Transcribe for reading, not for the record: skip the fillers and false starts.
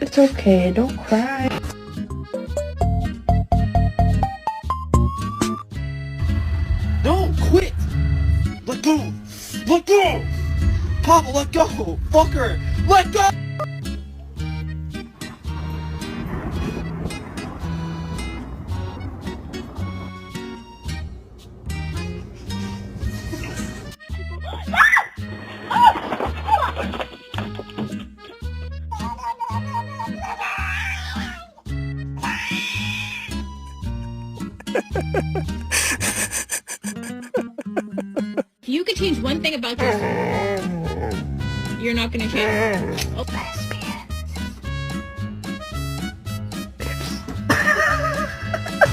It's okay, don't cry. No, quit! Let go! Let go! Papa, let go! Fucker! Let go! If you could change one thing about yourself, you're not gonna change. Oh.